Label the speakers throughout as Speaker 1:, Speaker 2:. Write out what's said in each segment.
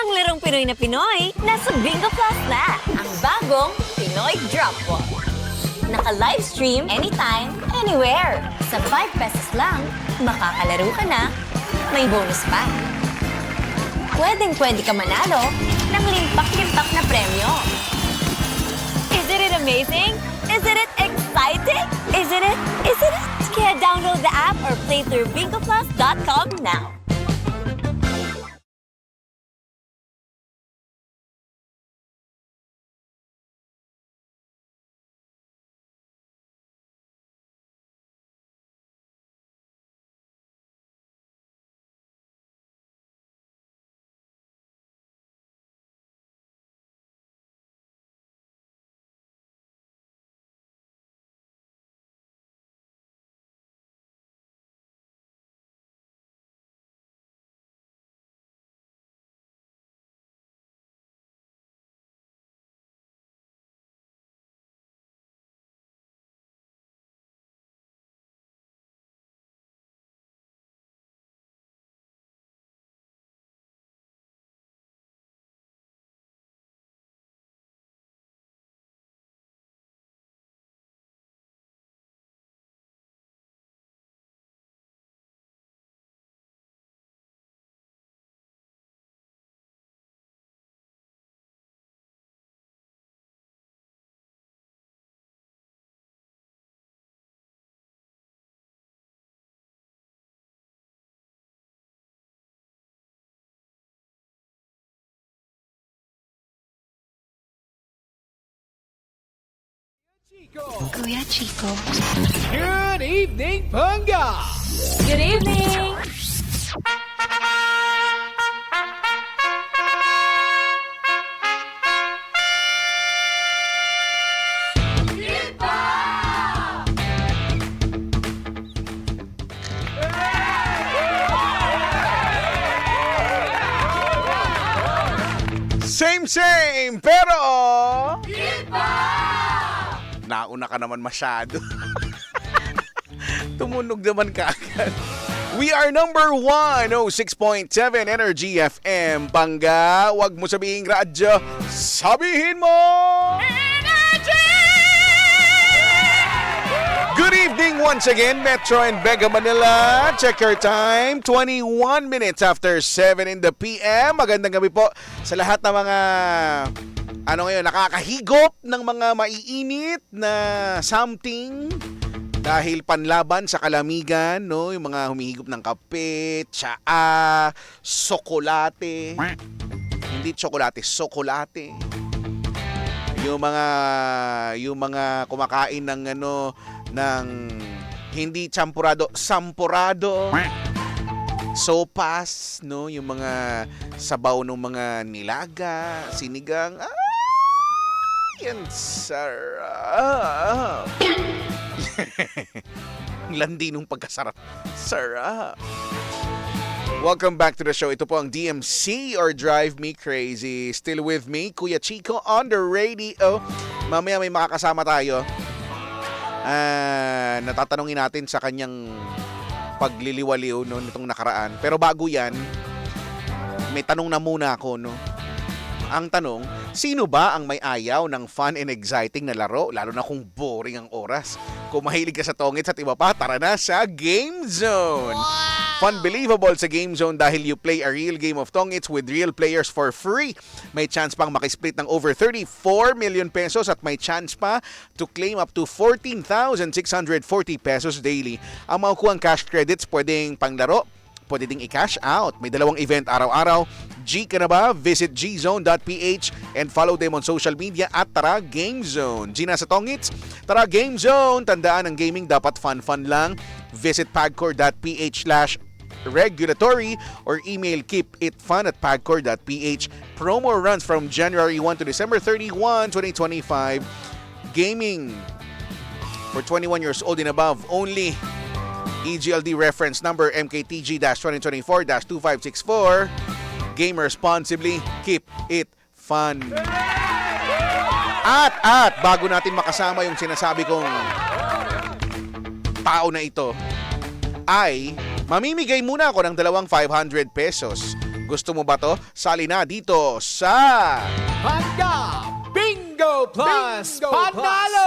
Speaker 1: Ang larong Pinoy na Pinoy, nasa Bingo Plus na. Ang bagong Pinoy Drop Ball. Naka-livestream anytime, anywhere. Sa 5 pesos lang, makakalaro ka na, may bonus pa. Pwedeng-pwede ka manalo ng limpak-limpak na premyo. Isn't it amazing? Isn't it exciting? Isn't it? Isn't it? Kaya download the app or play through bingoplus.com now.
Speaker 2: Kuya Chico.
Speaker 3: Good evening, Panga!
Speaker 1: Good evening!
Speaker 4: Same, pero... Nauna ka naman masyado. Tumunog naman ka agad. We are number 106.7 Energy FM. Bangga, wag mo sabihin radyo, sabihin mo! Energy! Good evening once again, Metro and Mega Manila. Check your time, 21 minutes after 7 in the PM. Magandang gabi po sa lahat ng mga nakakahigop ng mga maiinit na something dahil panlaban sa kalamigan, no? Yung mga humihigop ng kape, tsaa, sokolate. Hindi tsokolate, sokolate. Yung mga kumakain ng ng hindi champurado, sampurado. Sopas, no? Yung mga sabaw ng mga nilaga, sinigang. Yan sarap. Landi nung pagkasarap. Sarap. Welcome back to the show. Ito po ang DMC or Drive Me Crazy. Still with me, Kuya Chico on the radio. Mamaya may makakasama tayo. Natatanungin natin sa kanyang pagliliwaliw nitong nakaraan. Pero bago yan, may tanong na muna ako, no? Ang tanong, sino ba ang may ayaw ng fun and exciting na laro? Lalo na kung boring ang oras. Kung mahilig ka sa tongits at iba pa, tara na sa Game Zone! Wow! Fun believable sa Game Zone dahil you play a real game of tongits with real players for free. May chance pang makisplit ng over 34 million pesos at may chance pa to claim up to 14,640 pesos daily. Ang makukuhang cash credits pwedeng panglaro, pwede ding i-cash out. May 2 event araw-araw. G ka na ba? Visit gzone.ph and follow them on social media at Tara Game Zone. G na sa tongits? Tara Game Zone! Tandaan, ang gaming dapat fun lang. Visit pagcor.ph/regulatory or email keepitfun@pagcor.ph. Promo runs from January 1 to December 31, 2025. Gaming for 21 years old and above only. EGLD reference number MKTG-2024-2564. Game responsibly. Keep it fun. At bago natin makasama yung sinasabi kong tao na ito, ay mamimigay muna ako ng 500 pesos Gusto mo ba to? Sali na dito sa
Speaker 3: Panga Bingo Plus
Speaker 2: Bingo Plus
Speaker 3: Panalo!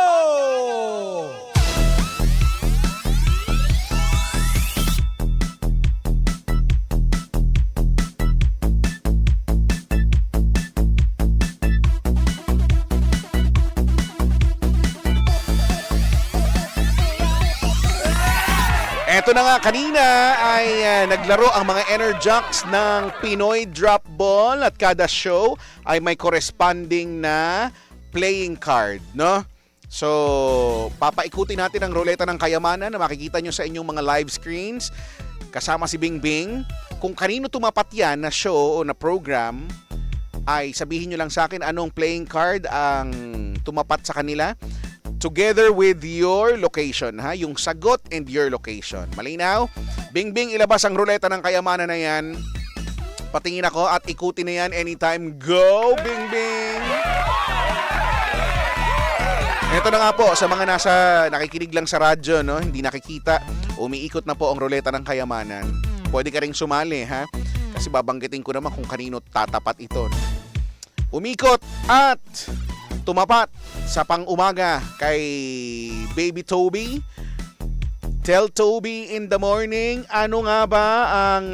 Speaker 4: Eto na nga, kanina ay naglaro ang mga Enerjocks ng Pinoy Drop Ball at kada show ay may corresponding na playing card, no? So, papaikutin natin ang ruleta ng kayamanan na makikita nyo sa inyong mga live screens kasama si Bingbing. Kung kanino tumapat yan na show o na program, ay sabihin nyo lang sa akin anong playing card ang tumapat sa kanila. Together with your location, ha? Yung sagot and your location. Malinaw? Bingbing, ilabas ang ruleta ng kayamanan na yan. Patingin ako at ikutin na yan anytime. Go, Bingbing! Ito na nga po, sa mga nakikinig lang sa radyo, no? Hindi nakikita, umiikot na po ang ruleta ng kayamanan. Pwede ka ring sumali, ha? Kasi babanggitin ko naman kung kanino tatapat ito. No? Umikot at tumapat sa pang-umaga kay Baby Toby. Tell Toby in the morning, ano nga ba ang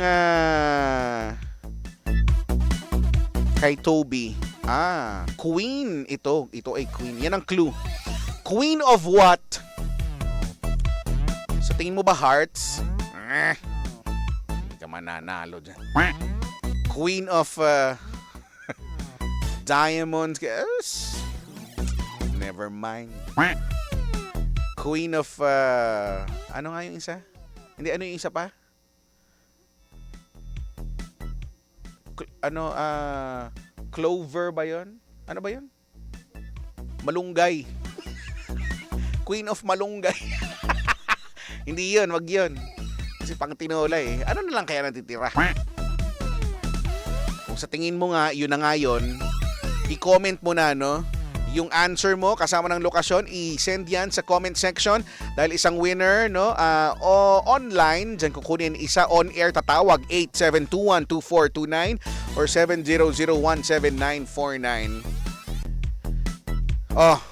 Speaker 4: kay Toby? Queen ito. Ito ay queen. Yan ang clue. Queen of what? Sa tingin mo ba hearts? Hindi ka mananalo dyan. Queen of diamonds. Never mind. Queen of ano nga yung isa? Hindi, ano yung isa pa? Clover ba yon? Ano ba yon? Malunggay. Queen of Malunggay. Hindi yun, wag yun. Kasi pang tinola eh. Ano na lang kaya natitira? Kung sa tingin mo nga, yun na nga yun, i-comment mo na, no? Yung answer mo kasama ng lokasyon, i-send yan sa comment section dahil isang winner, no, o online, dyan kukunin isa on air, tatawag 8721-2429 or 70017949. Oh,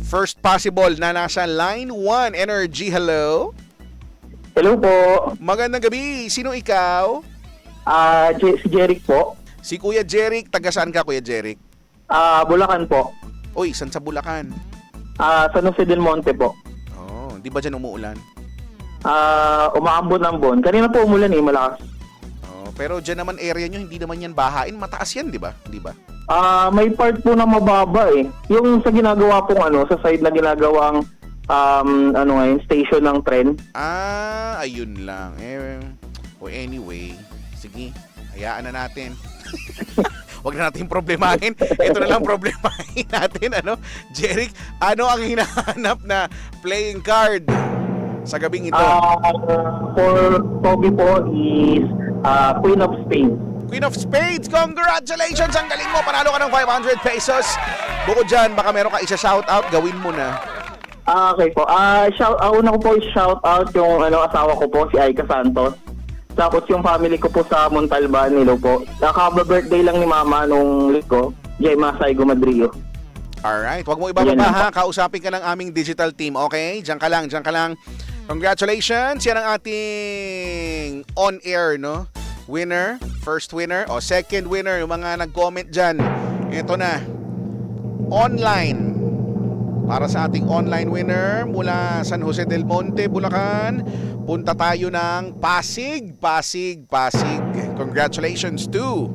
Speaker 4: first possible na nasa line 1 Energy. Hello.
Speaker 2: Hello po.
Speaker 4: Magandang gabi. Sino ikaw?
Speaker 2: Si Jeric po.
Speaker 4: Si Kuya Jeric. Taga saan ka, Kuya Jeric?
Speaker 2: Bulacan po.
Speaker 4: Uy, saan sa Bulacan?
Speaker 2: San Jose del Monte po.
Speaker 4: Oh, di ba dyan umuulan?
Speaker 2: Umaambon ng buwan. Kanina po umulan malakas.
Speaker 4: Oh, pero dyan naman area nyo, hindi naman yan bahain. Mataas yan, di ba? Di ba?
Speaker 2: May part po na mababa eh. Yung sa ginagawa pong sa side na ginagawang station ng tren.
Speaker 4: Ayun lang. Anyway, sige, hayaan na natin. Huwag na natin problemahin. Ito na lang problemahin natin, Jeric, ano ang hinahanap na playing card sa gabing ito?
Speaker 2: For Toby po is Queen of Spades.
Speaker 4: Queen of Spades, congratulations! Ang galing mo, panalo ka ng 500 pesos. Bukod dyan, baka meron ka isa-shoutout, gawin mo na.
Speaker 2: Okay po. Una ko po i-shoutout yung asawa ko po, si Aika Santos. Tapos yung family ko po sa Montalban, Nilo po. Nakaka-birthday lang ni Mama nung linggo, Jema Saigo Madrio.
Speaker 4: Alright, wag mo ibababa ha. Kausapin ka ng aming digital team, okay? Diyan ka lang, diyan ka lang. Congratulations! Yan ang ating on-air, no? Winner, first winner, o second winner, yung mga nag-comment dyan. Ito na. Online. Para sa ating online winner mula San Jose del Monte, Bulacan, punta tayo ng Pasig. Congratulations to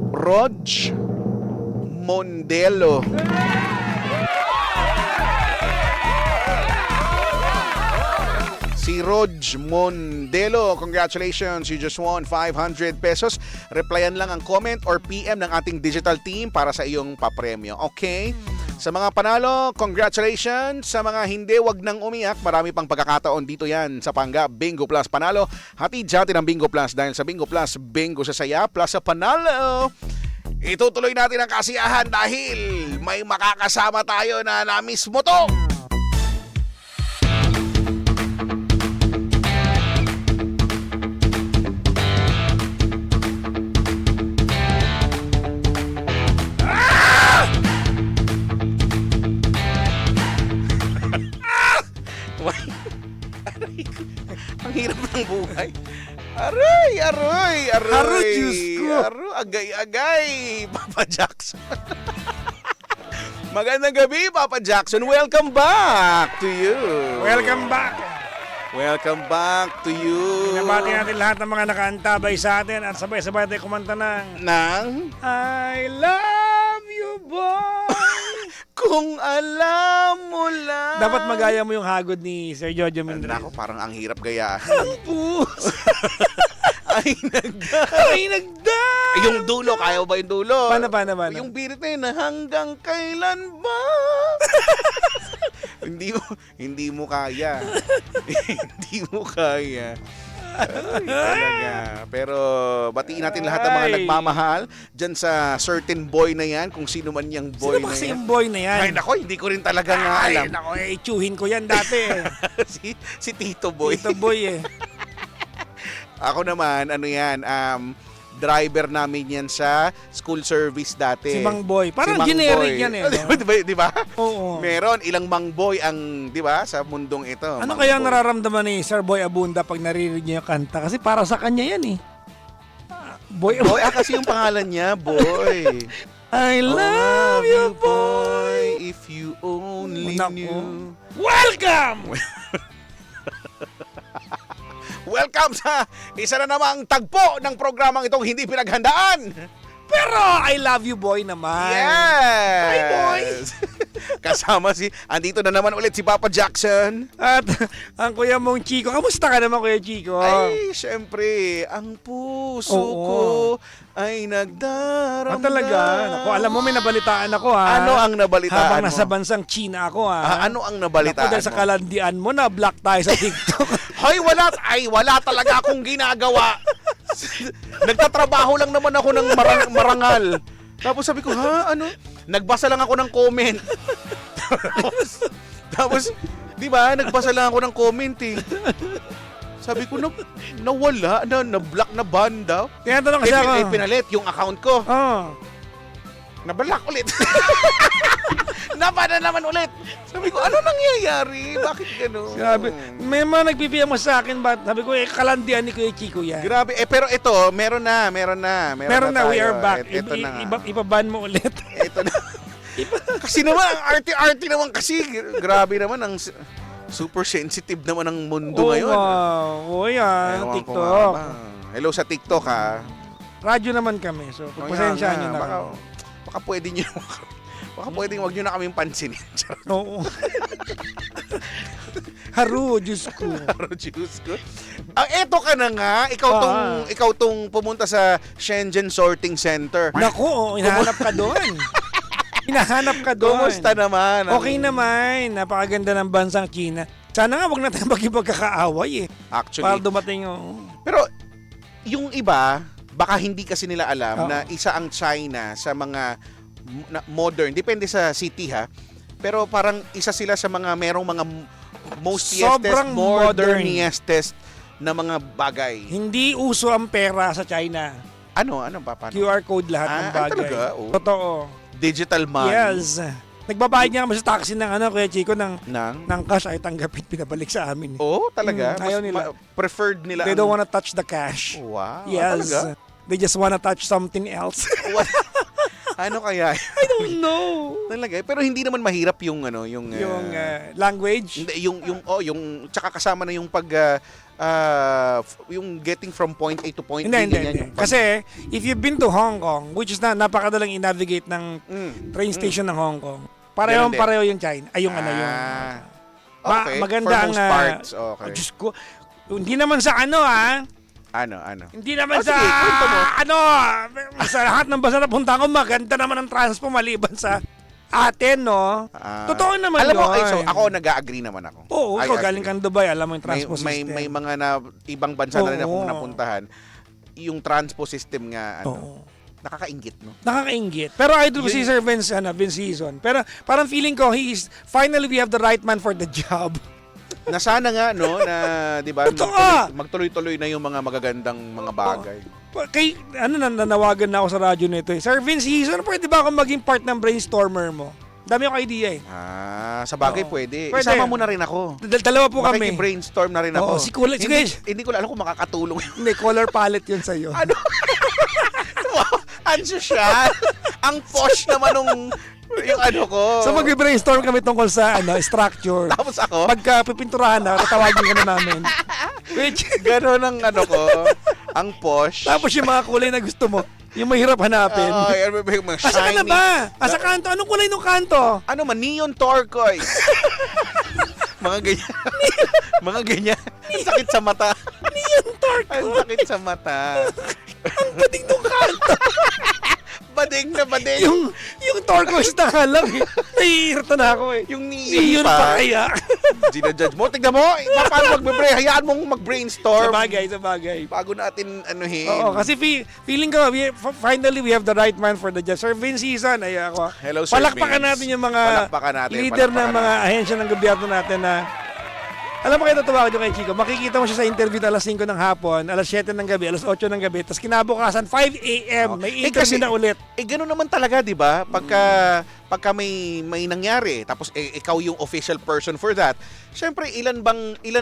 Speaker 4: Rog Mondelo. Si Rog Mondelo, congratulations, you just won 500 pesos. Replyan lang ang comment or PM ng ating digital team para sa iyong papremyo. Okay? Sa mga panalo, congratulations. Sa mga hindi, wag nang umiyak. Marami pang pagkakataon dito yan sa Panga Bingo Plus Panalo. Hatid sa atin ang Bingo Plus dahil sa Bingo Plus, bingo sa saya plus sa panalo. Itutuloy natin ang kasiyahan dahil may makakasama tayo na na-miss mo to. Aroy.
Speaker 5: Diyos ko.
Speaker 4: Aro, agay-agay. Papa Jackson. Magandang gabi, Papa Jackson. Welcome back to you.
Speaker 5: Welcome back.
Speaker 4: Welcome back to you.
Speaker 5: Nabati natin lahat ng mga nakaantabay sa atin at sabay-sabay tayo kumanta ng
Speaker 4: Nang
Speaker 5: I love you, boy.
Speaker 4: kung alam mo lang.
Speaker 5: Dapat magaya mo yung hagod ni Sir Jojo Mendrez.
Speaker 4: Nako, parang ang hirap gayaan.
Speaker 5: Puso.
Speaker 4: Ay,
Speaker 5: Ay, nagda.
Speaker 4: yung dulo, kaya mo ba yung dulo?
Speaker 5: Paano?
Speaker 4: Yung birit na yun, na hanggang kailan ba? hindi mo kaya. Hindi mo kaya. Ay, talaga. Pero batiin natin lahat ng mga
Speaker 5: Ay.
Speaker 4: nagmamahal dyan sa certain boy na yan, kung sino man yung boy
Speaker 5: Sino ba
Speaker 4: na
Speaker 5: kasi
Speaker 4: yan.
Speaker 5: yung boy na yan?
Speaker 4: Ay, nako, hindi ko rin talaga nga alam.
Speaker 5: Ay, nako, tsuhin ko yan dati.
Speaker 4: si Tito Boy.
Speaker 5: Ito boy eh.
Speaker 4: Ako naman, ano yan, driver namin yan sa school service dati.
Speaker 5: Si Mang Boy. Parang
Speaker 4: Si Mang
Speaker 5: generic
Speaker 4: Boy.
Speaker 5: yan eh. No?
Speaker 4: Di ba?
Speaker 5: Oo.
Speaker 4: Meron, ilang Mang Boy ang, di ba, sa mundong ito.
Speaker 5: Ano
Speaker 4: Mang
Speaker 5: kaya
Speaker 4: Boy.
Speaker 5: nararamdaman ni Sir Boy Abunda pag naririnig niya yung kanta? Kasi para sa kanya yan eh. Boy,
Speaker 4: Boy, kasi yung pangalan niya, Boy.
Speaker 5: I love you, boy.
Speaker 4: If you only
Speaker 5: Nako.
Speaker 4: knew.
Speaker 5: Welcome!
Speaker 4: Welcome sa isa na namang tagpo ng programang itong hindi pinaghandaan.
Speaker 5: Pero I love you, boy naman.
Speaker 4: Yes!
Speaker 5: Hi, boy!
Speaker 4: Kasama andito na naman ulit si Papa Jackson.
Speaker 5: At ang kuya mong Chico. Kamusta ka naman, kuya Chico?
Speaker 4: Ay, syempre, ang puso
Speaker 5: Oo.
Speaker 4: ko ay nagdaramdam.
Speaker 5: Talaga? Naku, alam mo, may nabalitaan ako ha.
Speaker 4: Ano ang nabalitaan
Speaker 5: Habang
Speaker 4: mo?
Speaker 5: nasa bansang China ako ha.
Speaker 4: Ano ang nabalitaan
Speaker 5: Naku, dahil sa
Speaker 4: mo?
Speaker 5: kalandian mo, na-block tayo sa TikTok.
Speaker 4: Hoy, wala talaga akong ginagawa. Nagtatrabaho lang naman ako ng marangal. Tapos sabi ko, ano? Nagbasa lang ako ng comment. tapos, di ba, nagbasa lang ako ng comment eh. Sabi ko, nawala, na-block na ban daw.
Speaker 5: Tinatanong kasi ako.
Speaker 4: Pinalit yung account ko.
Speaker 5: Oh.
Speaker 4: Nablock ulit. Nabana naman ulit. Sabi ko, ano nangyayari? Bakit gano'n?
Speaker 5: Sabi, may mga nagbibigyan mo sa akin ba? Sabi ko, kalandian ni Kuya Chico yan.
Speaker 4: Grabe. Pero ito, meron na.
Speaker 5: Meron na,
Speaker 4: tayo.
Speaker 5: we are back.
Speaker 4: Ito na nga.
Speaker 5: Ipaban mo ulit.
Speaker 4: Ito na. Kasi naman, ang arte-arte naman kasi. Grabe naman, ang super sensitive naman ang mundo ngayon.
Speaker 5: Wow. Oo yan,
Speaker 4: Ewan ko
Speaker 5: TikTok.
Speaker 4: nga ba. Hello sa TikTok ha.
Speaker 5: Radyo naman kami. So, pagpasensyahan nyo na
Speaker 4: baka,
Speaker 5: kami.
Speaker 4: baka pwede nyo baka pwedeng wag nyo na kaming pansinin.
Speaker 5: Oo. Haru, Diyos ko.
Speaker 4: Diyos ko. Eto ka na nga. Ikaw tong pumunta sa Shenzhen Sorting Center.
Speaker 5: Naku, hinahanap ka doon. Hinahanap ka doon.
Speaker 4: Kumusta naman?
Speaker 5: Okay naman. Napakaganda ng bansang China. Sana nga wag natin magkakaaway eh.
Speaker 4: Actually.
Speaker 5: Para dumating yung...
Speaker 4: Pero yung iba, baka hindi kasi nila alam
Speaker 5: Oo.
Speaker 4: na isa ang China sa mga modern, depende sa city ha, pero parang isa sila sa mga merong mga
Speaker 5: Sobrang modern.
Speaker 4: modernistest na mga bagay.
Speaker 5: Hindi uso ang pera sa China.
Speaker 4: Ano ba? Paano?
Speaker 5: QR code lahat ng bagay.
Speaker 4: talaga? Oh.
Speaker 5: Totoo.
Speaker 4: Digital money.
Speaker 5: Yes. Nagbabayad niya kami sa taxi ng Kuya Chico ng
Speaker 4: Nang?
Speaker 5: cash ay tanggapin, pinabalik sa amin.
Speaker 4: Oh, talaga?
Speaker 5: Ayaw nila.
Speaker 4: Preferred nila.
Speaker 5: They don't wanna touch the cash.
Speaker 4: Wow.
Speaker 5: Yes.
Speaker 4: Talaga?
Speaker 5: They just wanna touch something else.
Speaker 4: Ano kaya?
Speaker 5: I don't know.
Speaker 4: Talaga. Pero hindi naman mahirap yung
Speaker 5: Yung language.
Speaker 4: Hindi, yung tsaka kasama na yung yung getting from point A to point B.
Speaker 5: Hindi.
Speaker 4: ganyan yung
Speaker 5: Kasi, if you've been to Hong Kong, which is napakadalang i-navigate ng train station ng Hong Kong,
Speaker 4: Ganun din.
Speaker 5: pareho yung China. Ay, yung
Speaker 4: okay.
Speaker 5: maganda
Speaker 4: For
Speaker 5: ang...
Speaker 4: most parts, okay.
Speaker 5: Oh, Diyos ko. Hindi naman sa ano.
Speaker 4: Ano?
Speaker 5: Hindi naman
Speaker 4: Sige, kwento mo.
Speaker 5: sa lahat ng bansa na punta ko, maganda naman ang transpo maliban sa atin, no? Totoo naman
Speaker 4: alam mo,
Speaker 5: yun.
Speaker 4: so ako nag-agree naman ako.
Speaker 5: Oo,
Speaker 4: I
Speaker 5: ikaw
Speaker 4: agree.
Speaker 5: galing kang Dubai, alam mo yung transpo
Speaker 4: may
Speaker 5: system.
Speaker 4: may mga ibang bansa na rin akong
Speaker 5: Oo.
Speaker 4: napuntahan. Yung transpo system nga,
Speaker 5: Oo.
Speaker 4: nakakaingit, no?
Speaker 5: Nakakaingit. Pero idol ko si Sir Vince Season. Pero parang feeling ko, finally we have the right man for the job.
Speaker 4: Na sana nga, no, na, di ba,
Speaker 5: Totoo.
Speaker 4: magtuloy-tuloy na yung mga magagandang mga bagay.
Speaker 5: Nanawagan na ako sa radyo nito eh. Sir Vince Season, pwede ba ako maging part ng brainstormer mo? Dami akong idea eh.
Speaker 4: Sa bagay
Speaker 5: Oo.
Speaker 4: pwede.
Speaker 5: Pwede.
Speaker 4: Isama mo na rin ako.
Speaker 5: Dalawa po kami.
Speaker 4: Makiki-brainstorm na rin ako.
Speaker 5: Oo, si Kulay-
Speaker 4: Hindi ko alam kung makakatulong.
Speaker 5: Hindi, color palette yun sa'yo.
Speaker 4: Ano? Wow, ang social. Ang posh naman nung yung ano ko.
Speaker 5: So mag-brainstorm kami tungkol sa structure.
Speaker 4: Tapos ako,
Speaker 5: Pagka pipinturahan na, tatawagin ka na namin. Which,
Speaker 4: gano'n ang ano ko. Ang posh.
Speaker 5: tapos yung mga kulay na gusto mo, yung mahirap hanapin.
Speaker 4: Oo, yung mga
Speaker 5: Asa ka na
Speaker 4: shiny.
Speaker 5: ba? Asa kanto? Anong kulay ng kanto?
Speaker 4: Ano man, neon turquoise. Mga ganyan. Mga ganyan. Ang sakit sa mata.
Speaker 5: Neon turquoise.
Speaker 4: Ang sakit sa mata.
Speaker 5: Ang bading ng kanto.
Speaker 4: Bading na bading.
Speaker 5: Yung turquoise na halang eh. Nahihirta na ako eh.
Speaker 4: Yung
Speaker 5: Neon
Speaker 4: neon
Speaker 5: pa
Speaker 4: pa.
Speaker 5: kaya.
Speaker 4: Ginajudge mo. Tignan mo. Paano magbe-brain? Hayaan mong
Speaker 5: Sa
Speaker 4: mag-brainstorm.
Speaker 5: bagay.
Speaker 4: Bago natin anuhin.
Speaker 5: Oo, kasi feeling ko, finally we have the right man for the job. Serving season, ay ako.
Speaker 4: Hello, Sir
Speaker 5: Palakpakan
Speaker 4: Vince.
Speaker 5: natin yung mga
Speaker 4: Palakpakan natin,
Speaker 5: leader ng
Speaker 4: palakpakan
Speaker 5: mga ahensya ng gobyerno natin na alam mo kayo, tatawa ko kay Chico, makikita mo siya sa interview na alas 5 ng hapon, alas 7 ng gabi, alas 8 ng gabi, tapos kinabukasan 5 a.m. May interview na ulit.
Speaker 4: Gano'n naman talaga, 'di ba? Pagka may nangyari, tapos ikaw yung official person for that. Syempre, ilan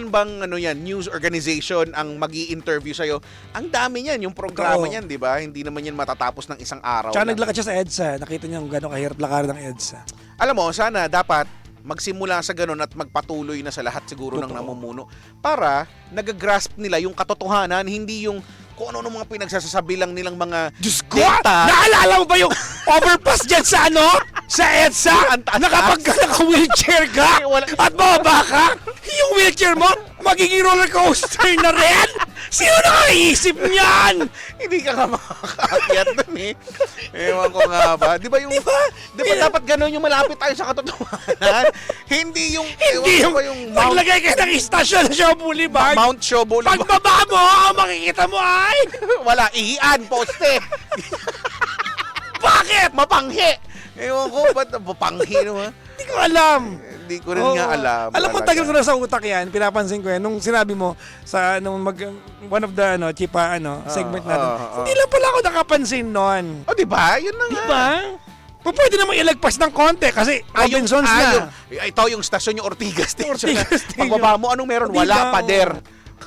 Speaker 4: bang ano yan, news organization ang magi-interview sa Ang dami niyan, yung programa
Speaker 5: Oo.
Speaker 4: niyan, 'di ba? Hindi naman yan matatapos ng isang araw.
Speaker 5: Tsaka
Speaker 4: lang.
Speaker 5: naglakad siya sa EDSA, nakita niyo kung gano'ng kahirap lakarin ng EDSA.
Speaker 4: Alam mo, sana dapat magsimula sa ganun at magpatuloy na sa lahat siguro ng
Speaker 5: Totoo.
Speaker 4: namumuno para nagagrasp nila yung katotohanan, hindi yung kung ano mga pinagsasabi lang nilang mga
Speaker 5: Diyos ko!
Speaker 4: data.
Speaker 5: Naalala mo ba yung overpass dyan sa Sa EDSA?
Speaker 4: Ang taas.
Speaker 5: Naka-wheelchair ka?
Speaker 4: Ay, wala.
Speaker 5: At bababa ka? Yung wheelchair mo, magiging roller coaster na rin? Sino nakaisip niyan?
Speaker 4: Hindi ka nga makakaakyat dun eh. Ewan ko nga ba. Di ba
Speaker 5: Di ba?
Speaker 4: dapat ganun yung malapit tayo sa katotohanan? Hindi yung,
Speaker 5: Hindi
Speaker 4: ewan ko
Speaker 5: yung,
Speaker 4: ba yung Mount,
Speaker 5: maglagay ka ng istasyon sa Shaw Boulevard.
Speaker 4: Mount Show Boulevard.
Speaker 5: Pagbaba mo, ang makikita mo ay,
Speaker 4: Wala, ihian, poste.
Speaker 5: bakit?
Speaker 4: Mapanghi. Ewan ko, ba't mapanghi naman?
Speaker 5: Hindi ko alam.
Speaker 4: Hindi ko rin
Speaker 5: Oo.
Speaker 4: nga alam.
Speaker 5: Alam mo,
Speaker 4: talaga.
Speaker 5: tagal ko na sa utak yan. Pinapansin ko yan. Nung sinabi mo sa one of the chipa segment natin. Hindi lang pala ako nakapansin nun.
Speaker 4: O, di ba? Yun na nga.
Speaker 5: Di ba? Pwede naman ilagpas ng konti kasi Robinsons na.
Speaker 4: Ito yung stasyon, yung Ortigas Station.
Speaker 5: Ortigas Station.
Speaker 4: Pagbaba mo, anong meron?
Speaker 5: Di
Speaker 4: Wala,
Speaker 5: ba?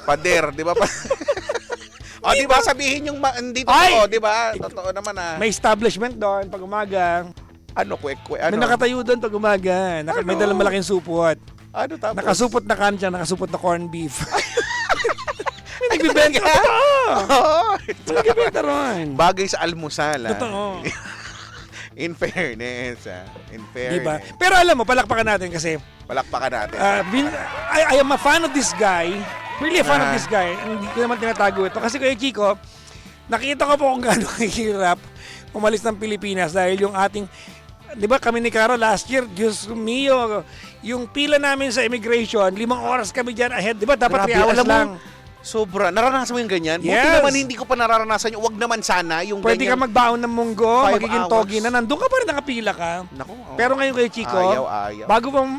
Speaker 4: pader, di ba? O, di ba? Sabihin yung hindi
Speaker 5: Ay!
Speaker 4: totoo, di ba? Totoo naman ah.
Speaker 5: May establishment doon pag umaga.
Speaker 4: Ano, kwek-kwek, ano?
Speaker 5: May nakatayo doon pag umaga. May
Speaker 4: Ano?
Speaker 5: dalang malaking supot.
Speaker 4: Ano tapos?
Speaker 5: Nakasupot na kancha, nakasupot na corned beef. May nagbibenta.
Speaker 4: talaga? Oo.
Speaker 5: May nagbibenta ron.
Speaker 4: Bagay sa almusal. ah.
Speaker 5: Totoo.
Speaker 4: In fairness. In fairness.
Speaker 5: Diba? Pero alam mo, palakpakan natin kasi
Speaker 4: Palakpakan natin.
Speaker 5: I am a fan of this guy. Really a fan of this guy. Hindi ko naman tinatago ito. Kasi Kuya Chico, nakita ko po kung gaano kahirap umalis ng Pilipinas dahil yung ating, di ba kami ni Caro last year, Diyos mio, yung pila namin sa immigration, 5 oras kami dyan ahead. Di ba dapat 3
Speaker 4: Grabe,
Speaker 5: hours
Speaker 4: alam mo,
Speaker 5: lang.
Speaker 4: Sobra. Naranasan mo yung ganyan? Buti
Speaker 5: Yes.
Speaker 4: naman hindi ko pa nararanasan yung wag naman sana yung
Speaker 5: Pwede ka
Speaker 4: ganyan.
Speaker 5: magbaon ng munggo,
Speaker 4: 5
Speaker 5: magiging
Speaker 4: hours.
Speaker 5: togi na, nandun ka pa rin nakapila ka.
Speaker 4: Naku, oh.
Speaker 5: Pero ngayon Kuya Chico,
Speaker 4: Ayaw.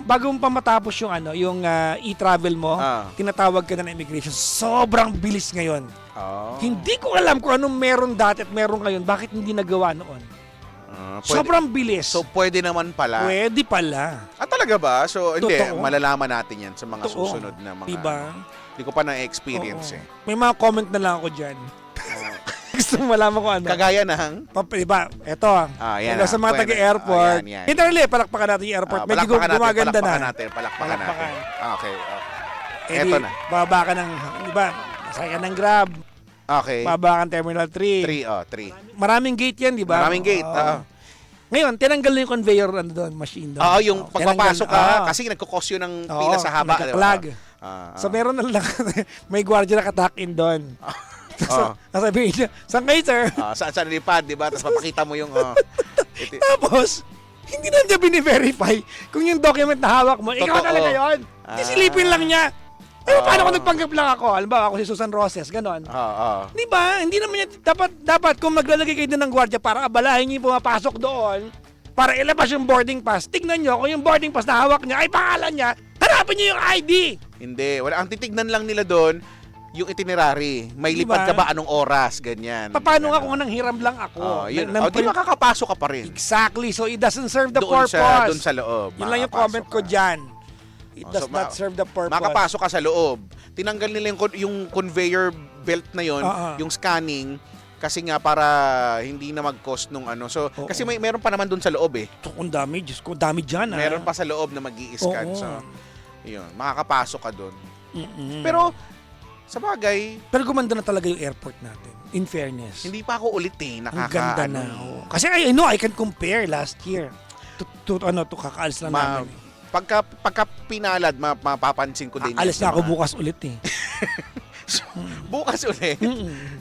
Speaker 5: bago mo pa matapos yung e-travel mo, tinatawag ka na ng immigration. Sobrang bilis ngayon.
Speaker 4: Oh.
Speaker 5: Hindi ko alam kung anong meron dati at meron ngayon. Bakit hindi nagawa noon? Sobrang bilis.
Speaker 4: So, pwede naman pala.
Speaker 5: Pwede pala.
Speaker 4: Talaga ba? So, hindi.
Speaker 5: Totoo.
Speaker 4: Malalaman natin yan sa mga
Speaker 5: Totoo.
Speaker 4: susunod na mga...
Speaker 5: Diba?
Speaker 4: Hindi ko pa na-experience
Speaker 5: Oo.
Speaker 4: eh.
Speaker 5: May mga comment na lang ako dyan. Gusto mo malaman ko ano?
Speaker 4: Kagaya ng...
Speaker 5: Diba? Eto.
Speaker 4: yan
Speaker 5: Hello sa mga
Speaker 4: Pwede.
Speaker 5: taga-airport.
Speaker 4: Yan.
Speaker 5: Hindi, palakpakan natin yung airport. Medyo gumaganda na.
Speaker 4: Palakpakan natin. Okay.
Speaker 5: Edi,
Speaker 4: Eto na.
Speaker 5: bababa ka ng, di ba? Masaya ka ng Grab.
Speaker 4: Okay.
Speaker 5: Bababa ka ng Terminal 3.
Speaker 4: 3.
Speaker 5: Maraming gate yan, di ba?
Speaker 4: Maraming gate.
Speaker 5: Oo. Ngayon, tinanggal na yung conveyor doon, machine doon.
Speaker 4: Yung pagpapasok ka, kasi nagkukos yun ng pila sa haba.
Speaker 5: Nagka-clag. So meron na lang, may gwardiya naka-tuck-in doon. Sasabihin niya, saan kayo, sir?
Speaker 4: Saan nilipad, di ba? Tapos papakita mo yung...
Speaker 5: Tapos, hindi na niya bine-verify kung yung document na hawak mo, ikaw
Speaker 4: Totoo.
Speaker 5: talaga yun. Silipin lang niya. Paano kung nagpanggap lang ako? Alam ba, ako si Susan Roses, ganon. Di ba? Hindi naman niya, dapat kung maglalagay kayo din ng gwardiya para abalahin niyo yung pumapasok doon, para ilabas yung boarding pass, tignan niyo kung yung boarding pass na hawak niya ay pangalan niya, hanapin niyo yung ID.
Speaker 4: Hindi. Ang titignan lang nila doon, yung itinerary. May
Speaker 5: Diba?
Speaker 4: lipad ka ba anong oras, ganyan.
Speaker 5: Paano nga
Speaker 4: Ganun.
Speaker 5: kung nanghiram lang ako?
Speaker 4: Di makakapasok ka pa rin.
Speaker 5: Exactly. So, it doesn't serve the
Speaker 4: Doon
Speaker 5: purpose.
Speaker 4: sa loob.
Speaker 5: Yun lang yung
Speaker 4: makakapasok
Speaker 5: comment ko
Speaker 4: ka.
Speaker 5: dyan. It
Speaker 4: Oh,
Speaker 5: does
Speaker 4: so,
Speaker 5: not serve the purpose.
Speaker 4: Makapasok ka sa loob. Tinanggal nila yung conveyor belt na yon, yung scanning, kasi nga para hindi na mag-cost nung ano. So,
Speaker 5: Oo.
Speaker 4: kasi meron pa naman doon sa loob eh.
Speaker 5: Ito, kung dami, Diyos ko, dami dyan.
Speaker 4: Meron pa sa loob na mag-i-scan.
Speaker 5: Oo.
Speaker 4: So, yun, makakapasok ka doon.
Speaker 5: Mm-mm.
Speaker 4: Pero, sa bagay,
Speaker 5: Pero gumanda na talaga yung airport natin. In fairness.
Speaker 4: hindi pa ako ulit eh.
Speaker 5: Ang ganda na. Oh. Kasi I know, I can compare last year. To kakaalis lang namin.
Speaker 4: Pagka pinalad, mapapansin ko din.
Speaker 5: Alis
Speaker 4: yan
Speaker 5: na
Speaker 4: sa
Speaker 5: ako
Speaker 4: mga-
Speaker 5: bukas ulit eh.
Speaker 4: Bukas ulit.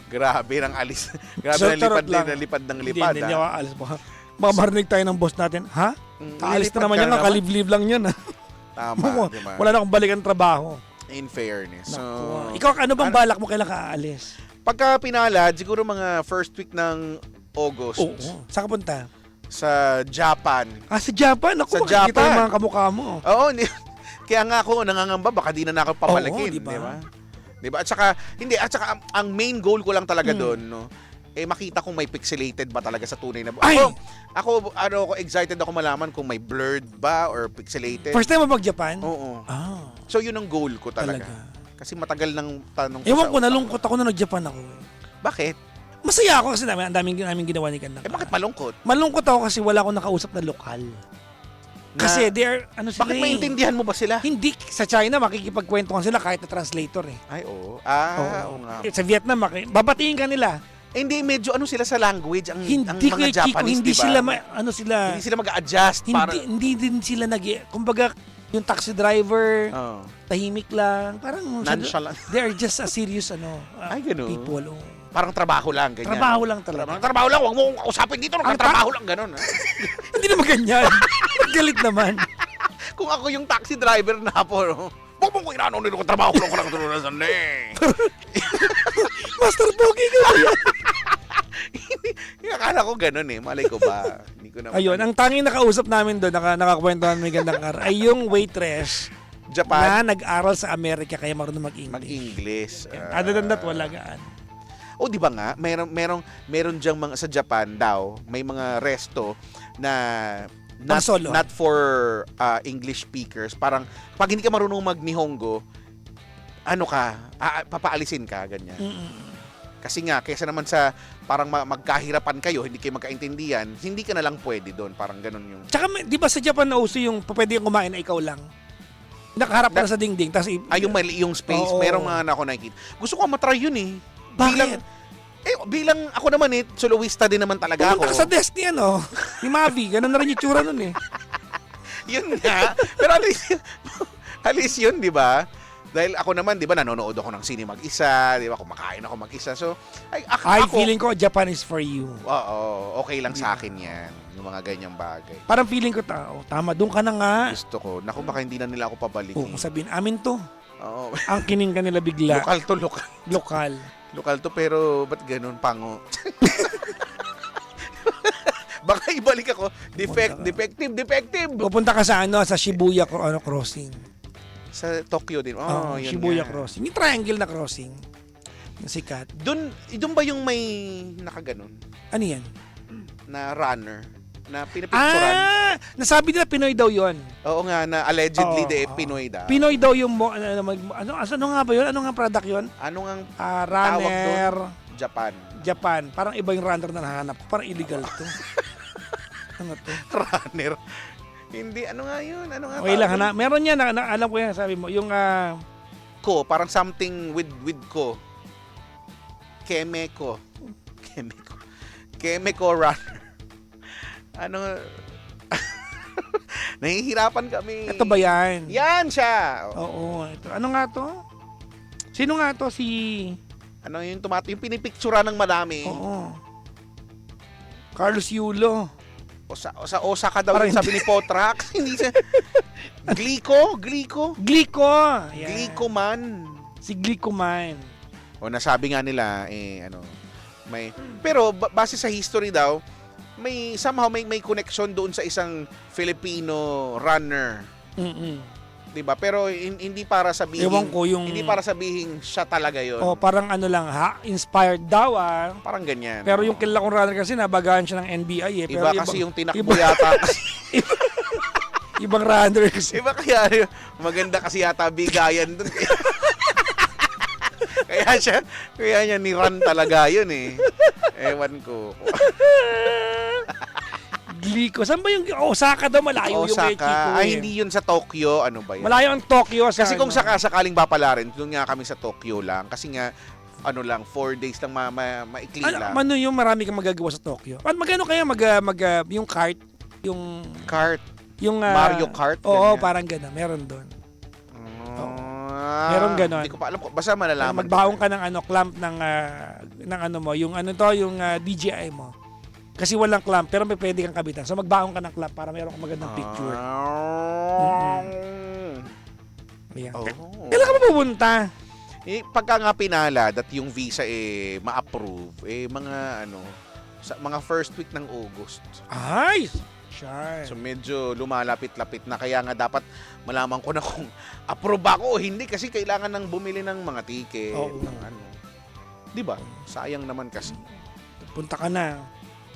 Speaker 4: Grabe ng alis. Grabe
Speaker 5: So,
Speaker 4: ng lipad
Speaker 5: charot lang.
Speaker 4: ng lipad ng lipad.
Speaker 5: Hindi ako aalis pa. Mamarinig tayo ng boss natin. Ha? Aalis
Speaker 4: lilipad
Speaker 5: na naman
Speaker 4: ka
Speaker 5: yan, kakaliblib lang yan.
Speaker 4: Tama, di ba?
Speaker 5: Wala na akong balikan trabaho.
Speaker 4: In fairness. So,
Speaker 5: Naku. Ikaw, ano bang balak mo kailan ka aalis?
Speaker 4: pagka pinalad, siguro mga first week ng August
Speaker 5: Oo. Saan ka punta?
Speaker 4: sa Japan.
Speaker 5: Sa Japan. Ako,
Speaker 4: Sa
Speaker 5: makikita
Speaker 4: Japan.
Speaker 5: yung mga kamukha mo.
Speaker 4: Oo, kaya nga ako nangangamba, baka di na ako papalakin.
Speaker 5: Oo, di ba?
Speaker 4: Di ba? At saka ang main goal ko lang talaga doon, no? Makita kung may pixelated ba talaga sa tunay na
Speaker 5: Ay!
Speaker 4: Ako excited ako malaman kung may blurred ba or pixelated.
Speaker 5: First time mo mag-Japan?
Speaker 4: Oo.
Speaker 5: Ah,
Speaker 4: So yun ang goal ko talaga. Kasi matagal nang tanong
Speaker 5: ewan
Speaker 4: sa
Speaker 5: ko,
Speaker 4: utak
Speaker 5: nalungkot ako na nag-Japan ako.
Speaker 4: Bakit?
Speaker 5: Masaya ako kasi ang daming ginawa ni Kanang.
Speaker 4: Bakit malungkot?
Speaker 5: Malungkot ako kasi wala akong nakausap na lokal. Kasi they're, sila
Speaker 4: Bakit maintindihan mo ba sila?
Speaker 5: Hindi, sa China makikipagkwentuhan sila kahit na translator eh.
Speaker 4: Ay, oo.
Speaker 5: Oo.
Speaker 4: Oo nga.
Speaker 5: Sa Vietnam, babatiin ka nila.
Speaker 4: Hindi, medyo sila sa language, ang
Speaker 5: Hindi
Speaker 4: mga
Speaker 5: ko Chico,
Speaker 4: Japanese,
Speaker 5: hindi
Speaker 4: diba?
Speaker 5: sila,
Speaker 4: Hindi sila mag-a-adjust.
Speaker 5: hindi din sila kumbaga, yung taxi driver,
Speaker 4: Oh.
Speaker 5: tahimik lang, parang,
Speaker 4: Nonchalant.
Speaker 5: they are just a serious,
Speaker 4: Ay, ganun.
Speaker 5: people.
Speaker 4: Parang trabaho lang, ganyan.
Speaker 5: Trabaho lang talaga.
Speaker 4: Trabaho lang, huwag mo kong kausapin dito, nagtatrabaho lang, ganun. Ha?
Speaker 5: Hindi naman ganyan. Galit naman.
Speaker 4: Kung ako yung taxi driver na po, no? Huwag mo kong inaano nito, trabaho ko lang tulungan sa
Speaker 5: Master Pogi ka ba yan?
Speaker 4: Yung akala ko ganun eh, malay ko ba? Hindi ko naman.
Speaker 5: Ayun, ang tanging nakausap namin doon, nakakwentuhan may gandang araw, ay yung waitress
Speaker 4: Japan,
Speaker 5: na nag-aral sa Amerika kaya marunong mag-English.
Speaker 4: mag-English.
Speaker 5: Other than that, wala gaan.
Speaker 4: O di ba nga, meron diyang mga sa Japan daw, may mga resto na
Speaker 5: Pang solo.
Speaker 4: not for English speakers. Parang pag hindi ka marunong mag-Nihongo, papaalisin ka, ganyan. Kasi nga, kaysa naman sa parang magkahirapan kayo, hindi kayo magkaintindihan, hindi ka na lang pwede doon. Parang ganun yung...
Speaker 5: Tsaka, di ba sa Japan nauso yung pwede kang kumain na ikaw lang? Nakaharap ka na sa dingding, tapos
Speaker 4: yung space,
Speaker 5: Oo.
Speaker 4: merong mga ako nakikita. Gusto ko matry yun eh.
Speaker 5: Bakit?
Speaker 4: Bilang ako naman soloista din naman talaga
Speaker 5: Pumunta
Speaker 4: ako.
Speaker 5: ka sa desk ni ni Mavi, ganun na rin yung tsura nun eh.
Speaker 4: Yun nga. Pero at least yun, di ba? Dahil ako naman, di ba, nanonood ako ng sine mag-isa, di ba, kumakain ako mag-isa. So, ako,
Speaker 5: Feeling ko, Japan is for you.
Speaker 4: Oo, okay lang sa akin yan. Yung mga ganyang bagay.
Speaker 5: Parang feeling ko, tama, doon ka na nga.
Speaker 4: Gusto ko. Naku, baka hindi na nila ako pabalikin.
Speaker 5: Kung sabihin, amin to.
Speaker 4: Oo.
Speaker 5: Ang kining ka nila bigla.
Speaker 4: Lokal to, lokal.
Speaker 5: Lokal.
Speaker 4: Lokal to, pero ba't ganun, pango? Baka ibalik ako. Defective.
Speaker 5: Pupunta ka sa sa Shibuya crossing.
Speaker 4: Sa Tokyo din. Oh, yun
Speaker 5: Shibuya
Speaker 4: nga.
Speaker 5: crossing. Yung triangle na crossing. Na sikat.
Speaker 4: Doon ba yung may nakaganon?
Speaker 5: Ano yan?
Speaker 4: Na runner? Na pinapicturan?
Speaker 5: Nasabi nila Pinoy daw yon.
Speaker 4: Oo nga, na allegedly
Speaker 5: Oo.
Speaker 4: Pinoy daw.
Speaker 5: Pinoy daw yung ano nga ba yun? Ano nga product yun?
Speaker 4: Anong ang
Speaker 5: Runner
Speaker 4: Japan?
Speaker 5: Japan. Parang iba yung runner na nahanap ko. Parang illegal to. Ano to?
Speaker 4: Runner? Hindi, ano nga yun? Ano nga?
Speaker 5: Okay lang, meron yan. Alam ko yan, sabi mo. Yung,
Speaker 4: Ko, parang something with ko. Kemeko runner. Ano? Nahihirapan kami.
Speaker 5: ito ba yan?
Speaker 4: Yan siya.
Speaker 5: Oo. Ito. Ano nga to? Sino nga to? Si...
Speaker 4: Ano yung yung pinipictura ng madami.
Speaker 5: Oo. Carlos Yulo.
Speaker 4: Sa Osaka daw
Speaker 5: Parang
Speaker 4: yung sabi ni Potrax. Hindi siya. Glico.
Speaker 5: Glico. Yan.
Speaker 4: Glico man.
Speaker 5: Si Glico man.
Speaker 4: O nasabi nga nila pero base sa history daw, somehow may connection doon sa isang Filipino runner 'Di ba? Pero hindi para sabihin
Speaker 5: Ewan ko yung-
Speaker 4: hindi para sabihin siya talaga 'yon.
Speaker 5: O parang ano lang inspired daw
Speaker 4: Parang ganyan.
Speaker 5: Pero yung kilala kong runner kasi nabagahan siya ng NBI eh. Pero
Speaker 4: iba kasi yung tinakbo yata.
Speaker 5: ibang runner kasi.
Speaker 4: Iba kaya maganda kasi yata bigayan dun. kaya niya ni-run talaga yun eh. Ewan ko.
Speaker 5: Glico. Saan ba yung Osaka daw? Malayo yung kay Chico
Speaker 4: Osaka.
Speaker 5: eh.
Speaker 4: Hindi yun sa Tokyo. Ano ba yun?
Speaker 5: Malayo ang Tokyo.
Speaker 4: Kasi kung sakaling bapalarin, doon nga kami sa Tokyo lang. Kasi nga, 4 days lang maikli lang.
Speaker 5: Ano yung marami kang magagawa sa Tokyo? At magano kaya yung kart? Yung
Speaker 4: Kart.
Speaker 5: yung
Speaker 4: Mario Kart,
Speaker 5: Oo,
Speaker 4: ganyan.
Speaker 5: parang gano'n. Meron doon.
Speaker 4: Meron
Speaker 5: ganon.
Speaker 4: Hindi ko pa alam. Basta malalaman.
Speaker 5: Magbaong ka ng clamp ng ano mo, yung DJI mo. Kasi walang clamp, pero may pwede kang kabitan. So magbaong ka ng clamp para meron kang magandang picture. Ayan.
Speaker 4: Oh.
Speaker 5: Kailan ka ba pupunta?
Speaker 4: Pagka nga pinalad at yung visa ma-approve, mga first week ng August.
Speaker 5: Ay! Sure.
Speaker 4: So medyo lumalapit-lapit na, kaya nga dapat malaman ko na kung approve ako o hindi, kasi kailangan nang bumili ng mga ticket,
Speaker 5: Oo.
Speaker 4: ng ano. 'Di ba? Sayang naman kasi.
Speaker 5: Punta ka na.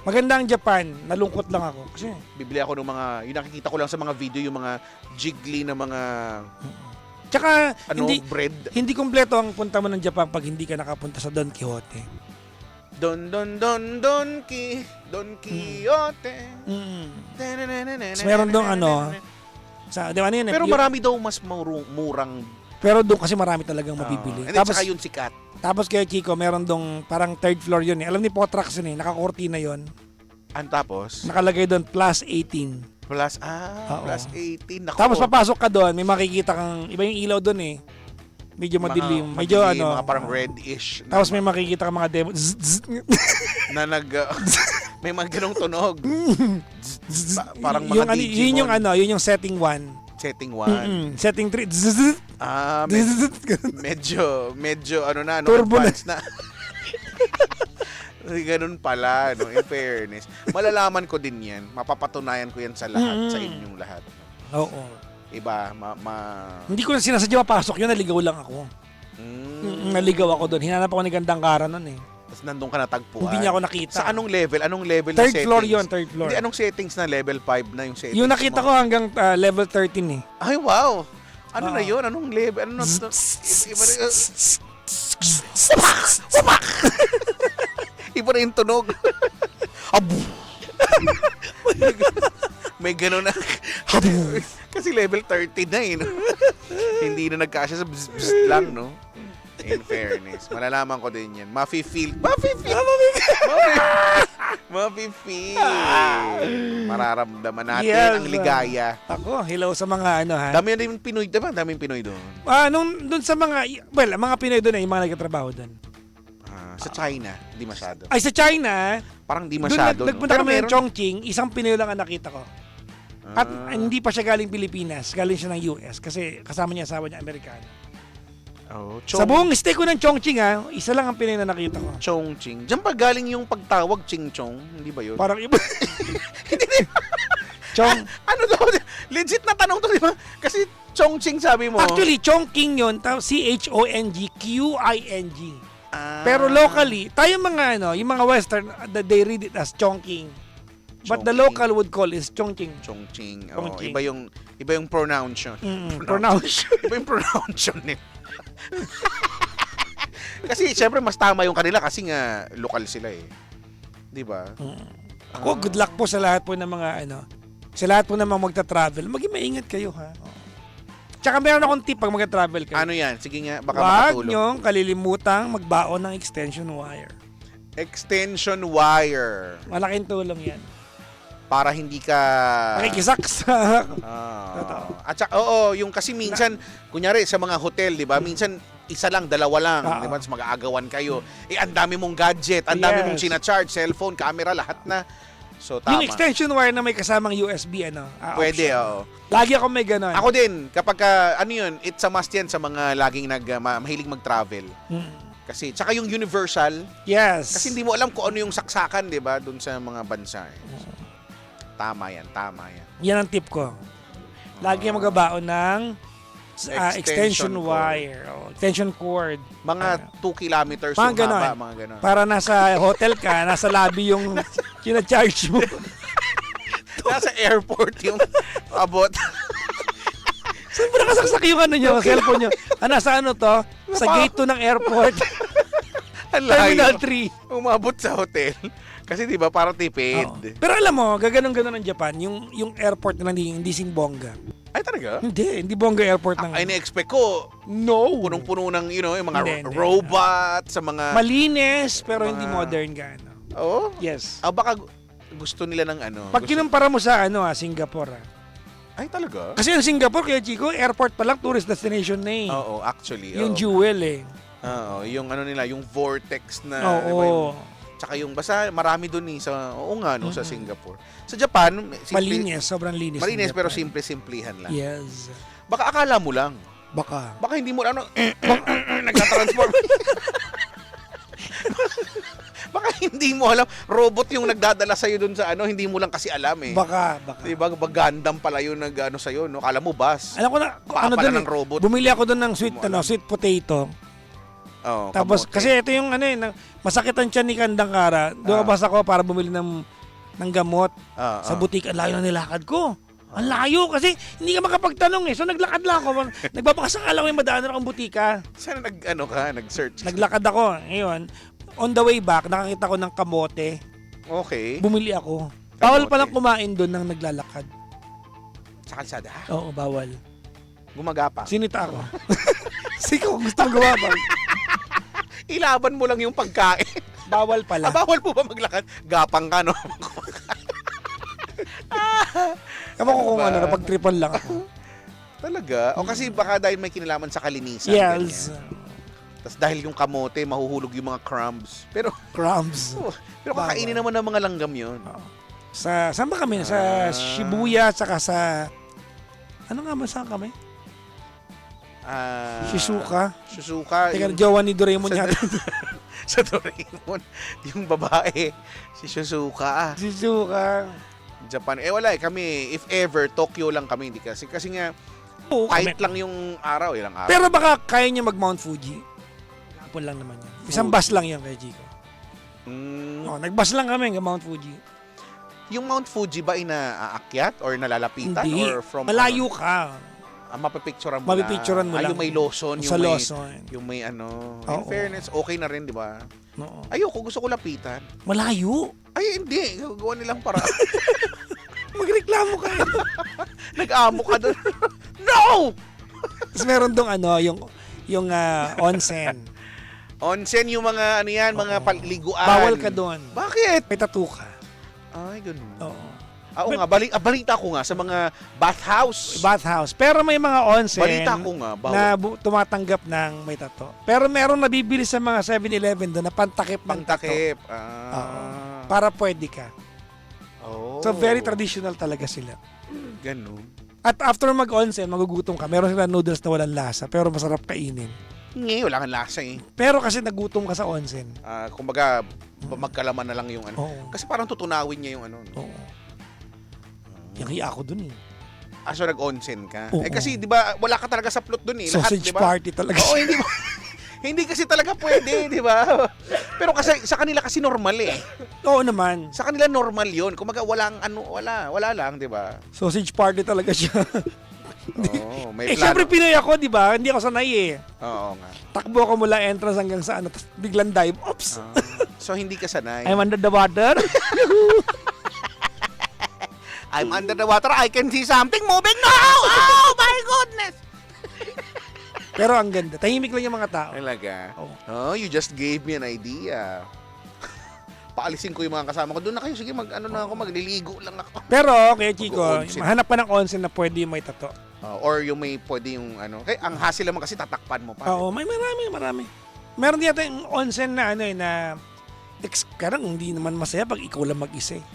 Speaker 5: Maganda ang Japan. Nalungkot lang ako. Kasi
Speaker 4: Bibili ako ng mga, yung nakikita ko lang sa mga video, yung mga jiggly na mga
Speaker 5: tsaka
Speaker 4: bread.
Speaker 5: hindi kumpleto ang punta mo ng Japan pag hindi ka nakapunta sa Don Quixote.
Speaker 4: Don Quixote.
Speaker 5: So, meron doon di ba ano yun?
Speaker 4: Pero marami daw mas murang.
Speaker 5: Pero doon kasi marami talagang mabibili.
Speaker 4: And then, saka yun sikat.
Speaker 5: Tapos kay Chico, meron dong parang third floor yun eh. Alam ni Potrax yun eh, nakakortina yun.
Speaker 4: Tapos?
Speaker 5: Nakalagay doon plus 18.
Speaker 4: Plus
Speaker 5: Oo.
Speaker 4: 18. Naku.
Speaker 5: Tapos papasok ka doon, may makikita kang, iba yung ilaw doon eh. Medyo madilim. Medyo
Speaker 4: mga parang reddish.
Speaker 5: Tapos may makikita kang mga demo.
Speaker 4: Na may mga ganong tunog. Parang mga
Speaker 5: yung,
Speaker 4: Digimon.
Speaker 5: yun yung setting 1.
Speaker 4: Setting 1.
Speaker 5: Setting 3.
Speaker 4: Medyo
Speaker 5: Turbo na.
Speaker 4: advanced na. Ganun pala, no? In fairness. Malalaman ko din yan. Mapapatunayan ko yan sa lahat, sa inyong lahat.
Speaker 5: Oo.
Speaker 4: Iba,
Speaker 5: Hindi ko na sinasadya mapasok yun, naligaw lang ako. Naligaw ako doon. Hinanap ako ni Gandang Kara noon eh.
Speaker 4: Tapos nandun ka natagpuan.
Speaker 5: Hindi niya ako nakita.
Speaker 4: Sa anong level? Anong level na
Speaker 5: Third
Speaker 4: settings?
Speaker 5: floor yun, third floor.
Speaker 4: Hindi, anong settings na level 5 na yung settings
Speaker 5: Yung nakita
Speaker 4: mo?
Speaker 5: ko hanggang level 13 eh.
Speaker 4: Ay, wow! Ano na yun? Anong level? Ano na? Iba na yung tunog. May gano'n na. Kasi level 30 na eh. No? Hindi na nagkasya sa bzz lang, no? In fairness. Malalaman ko din yan. Mafe-feel. Mararamdaman natin ang ligaya.
Speaker 5: Ako, hello sa mga ano ha.
Speaker 4: Dami rin Pinoy, diba? Daming Pinoy doon.
Speaker 5: Doon sa mga, mga Pinoy doon yung mga nagtatrabaho doon.
Speaker 4: Sa China, hindi masyado.
Speaker 5: Ay, sa China,
Speaker 4: Parang di
Speaker 5: doon
Speaker 4: masyado.
Speaker 5: nagpunta
Speaker 4: Pero
Speaker 5: kami ng
Speaker 4: meron.
Speaker 5: Chongqing, isang Pinoy lang ang nakita ko. At hindi pa siya galing Pilipinas, galing siya ng US kasi kasama niya asawa niya Amerikano. Sa buong stay ko ng Chongqing isa lang ang Pinoy na nakita ko.
Speaker 4: Chongqing. Diyan pa galing yung pagtawag Ching-chong, hindi ba yun?
Speaker 5: Parang iba. Chong.
Speaker 4: Ano daw? Legit na tanong to, di ba? Kasi Chongqing sabi mo.
Speaker 5: Actually, Chongqing yun, CHONGQING. Pero locally, tayo mga yung mga western, they read it as Chongqing. But the
Speaker 4: Chongqing.
Speaker 5: local would call it Chongqing.
Speaker 4: Chongqing.
Speaker 5: Chongqing.
Speaker 4: Iba yung pronunciation.
Speaker 5: Pronunciation.
Speaker 4: Iba yung pronunciation nila. Kasi syempre mas tama yung kanila kasi nga lokal sila eh. 'Di ba?
Speaker 5: Ako, good luck po sa lahat po ng mga sa lahat po ng mga magta-travel. Maging maingat kayo ha. Tsaka meron akong tip pag magta-travel kayo.
Speaker 4: Ano 'yan? Sige nga, baka
Speaker 5: Huwag
Speaker 4: makatulong.
Speaker 5: niyong kalilimutang magbaon ng extension wire.
Speaker 4: Extension wire
Speaker 5: Malaking tulong yan.
Speaker 4: para hindi ka
Speaker 5: Makikisaksak.
Speaker 4: At saka, yung kasi minsan kunyari sa mga hotel, 'di ba? Minsan isa lang, dalawa lang, 'di ba? Tapos mag-aagawan kayo. Ang dami mong gadget, ang dami mong sina-charge, cellphone, camera, lahat na. So tama.
Speaker 5: Yung extension wire na may kasamang USB
Speaker 4: Pwede,
Speaker 5: option.
Speaker 4: oo.
Speaker 5: Lagi ako may ganon.
Speaker 4: Ako din, kapag yun, it's a must yan sa mga laging mahilig mag-travel. Kasi, tsaka yung universal,
Speaker 5: Yes.
Speaker 4: kasi hindi mo alam kung ano yung saksakan, di ba, dun sa mga bansa. So, tama yan.
Speaker 5: Yan ang tip ko. Lagi magbabaon ng extension wire, extension cord.
Speaker 4: Mga 2 kilometers
Speaker 5: Mga
Speaker 4: yung
Speaker 5: ganon.
Speaker 4: haba, mga ganon.
Speaker 5: Para nasa hotel ka, nasa lobby yung charge mo.
Speaker 4: Nasa airport yung abot.
Speaker 5: Saan mo nakasaksak yung ano nyo, cellphone nyo? Nasa ano to? Sa gate 2 ng airport.
Speaker 4: Ang layo.
Speaker 5: Terminal 3.
Speaker 4: Umabot sa hotel. Kasi di ba parang tipid.
Speaker 5: Oo. Pero alam mo, gaganon-ganon ng Japan, yung airport na hindi sing bongga.
Speaker 4: Ay talaga?
Speaker 5: Hindi bongga airport ng...
Speaker 4: Ay, na-expect ko,
Speaker 5: no!
Speaker 4: punong-puno ng, yung mga
Speaker 5: Hindi.
Speaker 4: robot sa mga...
Speaker 5: Malinis, pero hindi
Speaker 4: Mga-
Speaker 5: modern ka. Ano.
Speaker 4: Oo?
Speaker 5: Yes.
Speaker 4: Baka gusto nila ng ano.
Speaker 5: Pag
Speaker 4: gusto-
Speaker 5: kinumpara mo sa Singapore.
Speaker 4: Ay, talaga?
Speaker 5: Kasi yung Singapore, kaya Chico, airport pa lang, tourist destination na eh.
Speaker 4: Oo, actually.
Speaker 5: Yung
Speaker 4: oo.
Speaker 5: jewel eh.
Speaker 4: Oo, yung ano nila, yung vortex na...
Speaker 5: Oo.
Speaker 4: di ba, tsaka yung basta marami doon sa... Oo nga, no, sa Singapore. Sa Japan,
Speaker 5: Malinis, sobrang linis. ng
Speaker 4: Malinis pero
Speaker 5: Japan.
Speaker 4: simple-simplihan lang.
Speaker 5: Yes.
Speaker 4: Baka akala mo lang.
Speaker 5: Baka.
Speaker 4: Baka hindi mo ano... nagtatransform. Baka hindi mo alam. Robot yung nagdadala sa'yo doon sa ano, hindi mo lang kasi alam eh.
Speaker 5: Baka.
Speaker 4: Diba, Gundam pala yung nag-ano sa'yo, no? Kala mo bus.
Speaker 5: Alam ko na,
Speaker 4: Baka
Speaker 5: ano
Speaker 4: pala
Speaker 5: doon
Speaker 4: ng robot.
Speaker 5: Bumili ako doon ng sweet,
Speaker 4: Hindi mo alam.
Speaker 5: sweet potato.
Speaker 4: Oo,
Speaker 5: Tapos,
Speaker 4: kamote.
Speaker 5: kasi ito yung ano masakit ang tiyan ni Kandang Kara. Lumabas ako para bumili ng gamot sa butik. Ang layo na nilakad ko. Ang layo kasi hindi ka makapagtanong eh. So naglakad lang ako. Nagbabakasakala ko yung madaanan akong butika.
Speaker 4: Sana nag-search.
Speaker 5: Naglakad ako. Ngayon, on the way back, nakakita ko ng kamote.
Speaker 4: Okay.
Speaker 5: Bumili ako. Bawal
Speaker 4: Kamote.
Speaker 5: palang kumain doon ng naglalakad.
Speaker 4: Sa kalsada.
Speaker 5: Oo, bawal.
Speaker 4: Gumagapa.
Speaker 5: Sinita ako. Siko, gusto mo gumabang.
Speaker 4: Ilaban mo lang yung pagkain.
Speaker 5: Bawal pala.
Speaker 4: Bawal po ba maglakad? Gapang ka, no?
Speaker 5: Ewan ko kung
Speaker 4: Diba?
Speaker 5: ano, napag-tripan lang ako.
Speaker 4: Talaga? O kasi baka dahil may kinalaman sa kalinisan.
Speaker 5: Yes.
Speaker 4: Tapos dahil yung kamote, mahuhulog yung mga crumbs. Pero
Speaker 5: Crumbs.
Speaker 4: kakainin naman ng mga langgam yun.
Speaker 5: Saan ba kami? Sa Shibuya, saka sa... Ano nga ba, saan kami? Shizuoka.
Speaker 4: Shizuoka.
Speaker 5: Teka, jowa ni Doraemon
Speaker 4: sa-
Speaker 5: yata.
Speaker 4: Sa Doraemon. Yung babae. Si Shizuoka.
Speaker 5: Shizuoka.
Speaker 4: Japan. Wala eh. Kami, if ever, Tokyo lang kami. Hindi kasi nga,
Speaker 5: Oo,
Speaker 4: kahit
Speaker 5: kami.
Speaker 4: lang yung araw. Ilang araw.
Speaker 5: Pero baka kaya niya mag-Mount Fuji. Hapon lang naman yan. Isang
Speaker 4: Fuji.
Speaker 5: bus lang yan kay Chico. Oh, nag-bus lang kami hanggang Mount Fuji.
Speaker 4: Yung Mount Fuji ba inaakyat or nalalapitan?
Speaker 5: Hindi.
Speaker 4: Or from
Speaker 5: Malayo ka.
Speaker 4: mapipicturean mo
Speaker 5: Mapipicturean mo lang.
Speaker 4: Yung may Lawson.
Speaker 5: Sa Lawson.
Speaker 4: Yung may ano.
Speaker 5: Oo.
Speaker 4: In fairness, okay na rin, di ba?
Speaker 5: Oo.
Speaker 4: Ayoko, gusto ko lapitan.
Speaker 5: Malayo.
Speaker 4: Ay, hindi. Gagawa nilang para.
Speaker 5: Magreklamo ka.
Speaker 4: Nag-amo ka doon. No!
Speaker 5: Tapos meron dong ano, yung onsen.
Speaker 4: Onsen yung mga ano yan, mga paliguan.
Speaker 5: Bawal ka doon.
Speaker 4: Bakit?
Speaker 5: May tattoo ka.
Speaker 4: Ay, ganun.
Speaker 5: Oo.
Speaker 4: Oo nga, balita ko nga sa mga bathhouse.
Speaker 5: Bathhouse. Pero may mga onsen
Speaker 4: Balita ko nga, bawal.
Speaker 5: na tumatanggap ng may tattoo. Pero meron nabibili sa mga 7-Eleven doon na pantakip ng tattoo.
Speaker 4: Pangtakip.
Speaker 5: Para pwede ka.
Speaker 4: Oh.
Speaker 5: So very traditional talaga sila.
Speaker 4: Ganun.
Speaker 5: At after mag-onsen, magugutom ka. Meron sila noodles na walang lasa pero masarap kainin.
Speaker 4: Wala kang lasa eh.
Speaker 5: Pero kasi nagutom ka sa onsen.
Speaker 4: Kumbaga, magkalaman na lang yung ano.
Speaker 5: Oo.
Speaker 4: Kasi parang tutunawin niya yung ano. No?
Speaker 5: Oo. Yung hiya ako dun eh.
Speaker 4: So nag-onsen ka.
Speaker 5: Oo.
Speaker 4: Kasi 'di ba, wala ka talaga sa plot doon eh.
Speaker 5: Sausage
Speaker 4: Lahat, 'di ba?
Speaker 5: party talaga.
Speaker 4: Oo, hindi ba? Hindi kasi talaga pwede, 'di ba? Pero kasi sa kanila kasi normal eh.
Speaker 5: Oo naman.
Speaker 4: Sa kanila normal 'yon. Kumaga walang ano, wala lang, 'di ba?
Speaker 5: Sausage party talaga siya.
Speaker 4: Oo, may
Speaker 5: Eh,
Speaker 4: plano.
Speaker 5: syempre Pinoy ako, di ba? Hindi ako sanay eh.
Speaker 4: Oo nga.
Speaker 5: Takbo ako mula entrance hanggang sa ano, tapos biglang dive. Oops!
Speaker 4: So hindi ka sanay.
Speaker 5: I'm under the water.
Speaker 4: I'm under the water. I can see something moving now. Oh my goodness.
Speaker 5: Pero ang ganda. Tahimik lang yung mga tao.
Speaker 4: Talaga.
Speaker 5: Oo.
Speaker 4: Oh, you just gave me an idea. Paalisin ko yung mga kasama ko. Doon na kayo. Sige, magliligo lang ako.
Speaker 5: Pero, kaya Chico,
Speaker 4: Mag-onsen.
Speaker 5: hanap pa ng onsen na pwede may tato.
Speaker 4: Or yung may pwede yung ano. Kaya ang hassle naman kasi tatakpan mo pa.
Speaker 5: Oo, may marami. Meron din yata yung onsen na ano eh, na karang hindi naman masaya pag ikaw lang mag-isa eh.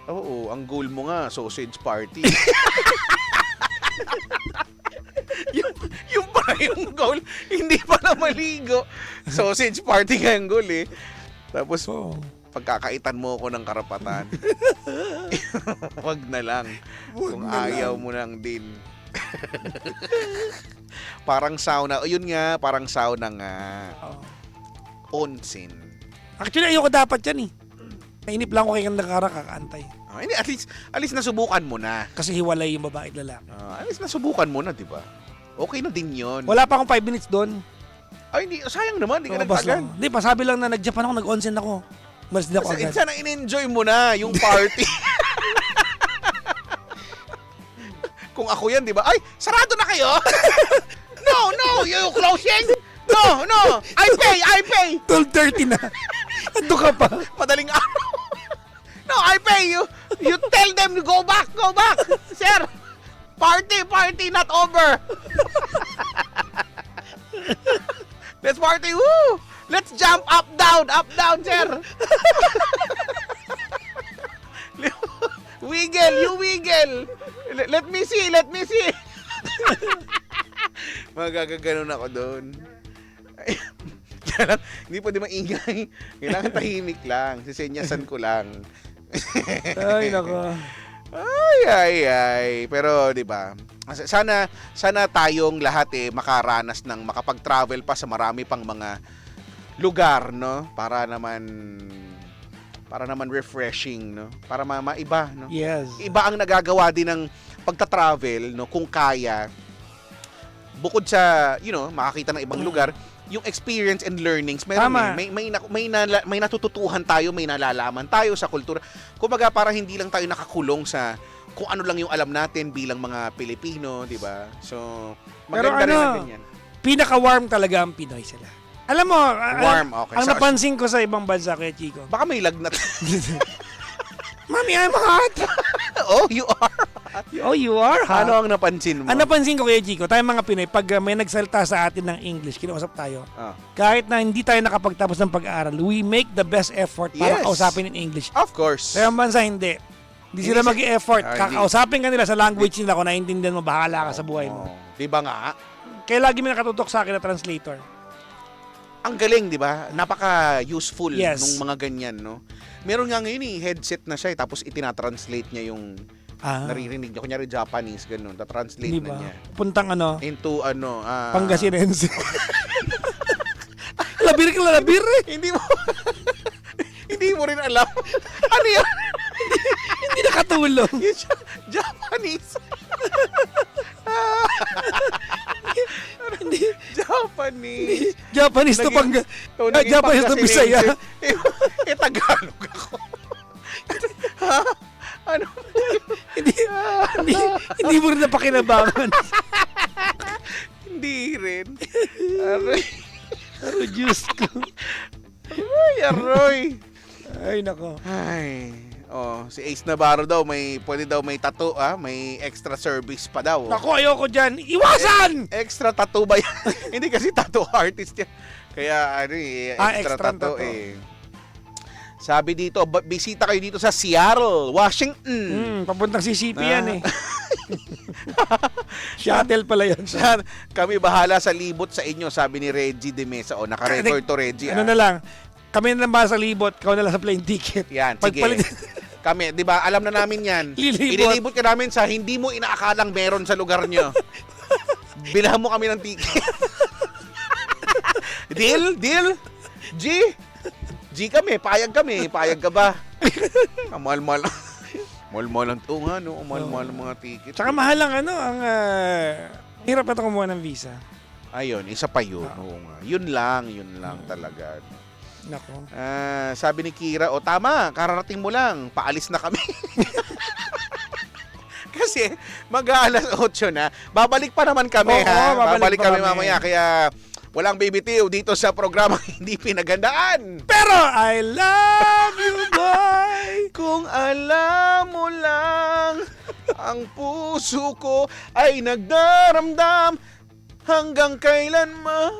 Speaker 4: Oo, ang goal mo nga, sausage party. yung pala yung goal, hindi pala maligo. Sausage party nga yung goal eh. Tapos,
Speaker 5: So,
Speaker 4: pagkakaitan mo ako ng karapatan, wag na lang. Kung ayaw mo lang din. Parang sauna. O yun nga, parang sauna nga.
Speaker 5: Oo.
Speaker 4: Onsen.
Speaker 5: Actually, ayoko dapat yan eh. Nainip lang ko kay Kandakara kakaantay.
Speaker 4: Hindi, at least nasubukan mo na.
Speaker 5: Kasi hiwalay yung babae at lalaki.
Speaker 4: At least nasubukan mo na, di ba? Okay na din yun.
Speaker 5: Wala pa akong 5 minutes doon.
Speaker 4: Ay, hindi. Sayang naman. Hindi ka
Speaker 5: Lumabas
Speaker 4: nagtagal.
Speaker 5: lang. Hindi, pasabi lang na nag-Japan ako, nag-onsen ako. Malis din ako agad.
Speaker 4: Sana in-enjoy mo na yung party. Kung ako yan, di ba? Ay, sarado na kayo? No, you closing? No, I pay.
Speaker 5: 12:30 na. Ando ka pa.
Speaker 4: Madaling araw. No, I pay you. You tell them to go back. Sir, party, not over. Let's party, woo! Let's jump up, down, sir. Wiggle, you wiggle. Let me see. Magagaganon ako doon. Kaya lang, hindi pwede maingay. Kailangan tahimik lang. Sisenyasan ko lang.
Speaker 5: Ay, nako.
Speaker 4: Ay. Pero, di ba? Sana tayong lahat makaranas ng makapag-travel pa sa marami pang mga lugar, no? Para naman refreshing, no? Para maiba, no?
Speaker 5: Yes.
Speaker 4: Iba ang nagagawa din ng pagta-travel, no? Kung kaya, bukod sa, makakita ng ibang lugar, yung experience and learnings,
Speaker 5: Tama.
Speaker 4: may natututuhan tayo, may nalalaman tayo sa kultura. Kumbaga, para hindi lang tayo nakakulong sa kung ano lang yung alam natin bilang mga Pilipino, di ba? So, maganda rin ang ganyan.
Speaker 5: Pinaka-warm talaga ang Pinoy sila. Alam mo,
Speaker 4: Warm, okay.
Speaker 5: ang napansin ko sa ibang bansa kay Chico.
Speaker 4: Baka may lagnat.
Speaker 5: Mami, I'm hot.
Speaker 4: Oh, you are.
Speaker 5: Oh, you are hot.
Speaker 4: Ano ang napansin mo?
Speaker 5: Ang napansin ko kay Chico, tayong mga Pinoy, pag may nagsalita sa atin ng English, kinausap tayo,
Speaker 4: Ah.
Speaker 5: kahit na hindi tayo nakapagtapos ng pag-aaral, we make the best effort para
Speaker 4: Yes.
Speaker 5: kausapin in English.
Speaker 4: Of course.
Speaker 5: Sa ibang bansa, hindi. Hindi sila mag-i-effort.
Speaker 4: Hindi.
Speaker 5: Kakausapin ka nila sa language nila kung naiintindihan mo, bahala ka sa buhay mo.
Speaker 4: Oh, di ba nga?
Speaker 5: Kaya lagi may nakatutok sa akin na translator.
Speaker 4: Ang galing, di ba? Napaka-useful
Speaker 5: Yes.
Speaker 4: nung mga ganyan, no? Meron nga ngayon headset na siya, tapos itinatranslate niya yung naririnig niya. Kunyari Japanese, ganun. Ta-translate
Speaker 5: Di
Speaker 4: na
Speaker 5: ba?
Speaker 4: niya.
Speaker 5: Puntang
Speaker 4: Into
Speaker 5: Pangasinense. labir ka labir eh.
Speaker 4: Hindi mo rin alam. Ano yan?
Speaker 5: Hindi nakatulong.
Speaker 4: Yung Japanese.
Speaker 5: Hindi.
Speaker 4: Japanese.
Speaker 5: Japanese to
Speaker 4: Naging
Speaker 5: Japanese to Bisaya.
Speaker 4: Tagalog ako. Ha? Ano?
Speaker 5: Hindi mo rin napakinabangan.
Speaker 4: Hindi rin. Aroy.
Speaker 5: Pero Diyos ko.
Speaker 4: Ay, aroy.
Speaker 5: Ay, nako.
Speaker 4: Ay. Oh, si Ace Navarro daw pwede daw may tattoo, may extra service pa daw.
Speaker 5: Naku, ayoko dyan. Iwasan!
Speaker 4: Extra tattoo ba yan? Hindi kasi tattoo artist yan. Kaya extra tattoo
Speaker 5: tattoo.
Speaker 4: Sabi dito, bisita kayo dito sa Seattle, Washington.
Speaker 5: Papuntang CCP yan eh. Shuttle pala yan.
Speaker 4: Kami bahala sa libot sa inyo, sabi ni Reggie de Mesa. O, naka-record to Reggie.
Speaker 5: Ano na lang, kami na lang ba sa libot, ikaw na lang sa plane ticket.
Speaker 4: Yan, sige. Kami, di ba, alam na namin yan. Ililibot ka namin sa hindi mo inaakalang meron sa lugar nyo. Bilhan mo kami ng ticket. Deal? G kami, payag ka ba? Mahal-mahal. Mahal-mahal ang tunga, no? Mahal-mahal ang mga ticket.
Speaker 5: Tsaka mahal lang ang hirap na ito kumuha ng visa.
Speaker 4: Ayun, isa pa yun. Oo nga. Yun lang talaga.
Speaker 5: Nako.
Speaker 4: Sabi ni Kira, tama, kararating mo lang, paalis na kami. Kasi mag-aalas 8 na, babalik pa naman kami.
Speaker 5: Oo, babalik pa
Speaker 4: kami
Speaker 5: kami.
Speaker 4: mamaya, kaya walang bibitiw dito sa programa hindi pinagandaan.
Speaker 5: Pero I love you, boy!
Speaker 4: Kung alam mo lang, ang puso ko ay nagdaramdam hanggang kailanman.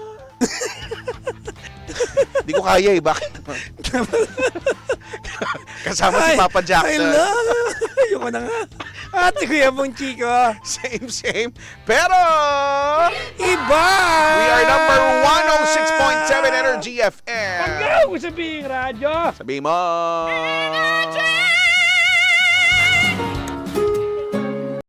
Speaker 4: Di ko kaya bakit? Kasama si Papa Jackson.
Speaker 5: I love you. na nga. Ate Kuya Bong Chico.
Speaker 4: Same. Pero,
Speaker 5: Iba!
Speaker 4: we are number 106.7 Energy FM.
Speaker 5: Pagkaw ko sabihin radyo.
Speaker 4: Sabi mo.